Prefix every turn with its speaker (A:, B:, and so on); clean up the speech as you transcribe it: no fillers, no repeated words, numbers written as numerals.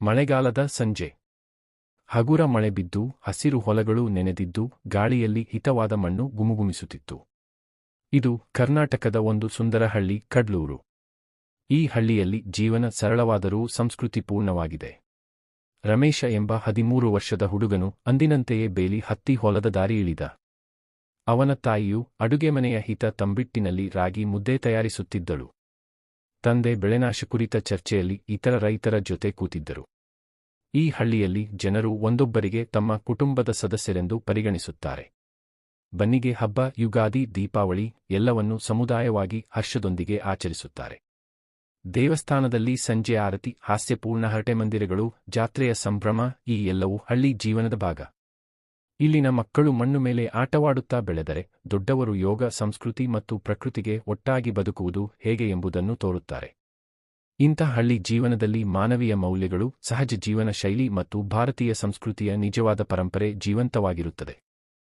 A: ಮಳೆಗಾಲದ ಸಂಜೆ. ಹಗುರ ಮಳೆ ಬಿದ್ದು, ಹಸಿರು ಹೊಲಗಳು ನೆನೆದಿದ್ದು, ಗಾಳಿಯಲ್ಲಿ ಹಿತವಾದ ಮಣ್ಣು ಗುಮಗುಮಿಸುತ್ತಿತ್ತು. ಇದು ಕರ್ನಾಟಕದ ಒಂದು ಸುಂದರ ಹಳ್ಳಿ, ಕಡ್ಲೂರು. ಈ ಹಳ್ಳಿಯಲ್ಲಿ ಜೀವನ ಸರಳವಾದರೂ ಸಂಸ್ಕೃತಿಪೂರ್ಣವಾಗಿದೆ. ರಮೇಶ ಎಂಬ 13 ವರ್ಷದ ಹುಡುಗನು ಅಂದಿನಂತೆಯೇ ಬೇಲಿ ಹತ್ತಿ ಹೊಲದ ದಾರಿ ಇಳಿದ. ಅವನ ತಾಯಿಯು ಅಡುಗೆಮನೆಯ ಹಿತ ತಂಬಿಟ್ಟಿನಲ್ಲಿ ರಾಗಿ ಮುದ್ದೆ ತಯಾರಿಸುತ್ತಿದ್ದಳು. ತಂದೆ ಬೆಳೆನಾಶ ಕುರಿತ ಚರ್ಚೆಯಲ್ಲಿ ಇತರ ರೈತರ ಜೊತೆ ಕೂತಿದ್ದರು. ಈ ಹಳ್ಳಿಯಲ್ಲಿ ಜನರು ಒಂದೊಬ್ಬರಿಗೆ ತಮ್ಮ ಕುಟುಂಬದ ಸದಸ್ಯರೆಂದು ಪರಿಗಣಿಸುತ್ತಾರೆ. ಬನ್ನಿಗೆ ಹಬ್ಬ, ಯುಗಾದಿ, ದೀಪಾವಳಿ ಎಲ್ಲವನ್ನೂ ಸಮುದಾಯವಾಗಿ ಹರ್ಷದೊಂದಿಗೆ ಆಚರಿಸುತ್ತಾರೆ. ದೇವಸ್ಥಾನದಲ್ಲಿ ಸಂಜೆ ಆರತಿ, ಹಾಸ್ಯಪೂರ್ಣ ಹರಟೆಮಂದಿರಗಳು, ಜಾತ್ರೆಯ ಸಂಭ್ರಮ, ಈ ಎಲ್ಲವೂ ಹಳ್ಳಿ ಜೀವನದ ಭಾಗ. ಇಲ್ಲಿನ ಮಕ್ಕಳು ಮಣ್ಣು ಮೇಲೆ ಆಟವಾಡುತ್ತಾ ಬೆಳೆದರೆ, ದೊಡ್ಡವರು ಯೋಗ, ಸಂಸ್ಕೃತಿ ಮತ್ತು ಪ್ರಕೃತಿಗೆ ಒಟ್ಟಾಗಿ ಬದುಕುವುದು ಹೇಗೆ ಎಂಬುದನ್ನು ತೋರುತ್ತಾರೆ. ಇಂಥ ಹಳ್ಳಿ ಜೀವನದಲ್ಲಿ ಮಾನವೀಯ ಮೌಲ್ಯಗಳು, ಸಹಜ ಜೀವನ ಶೈಲಿ ಮತ್ತು ಭಾರತೀಯ ಸಂಸ್ಕೃತಿಯ ನಿಜವಾದ ಪರಂಪರೆ ಜೀವಂತವಾಗಿರುತ್ತದೆ.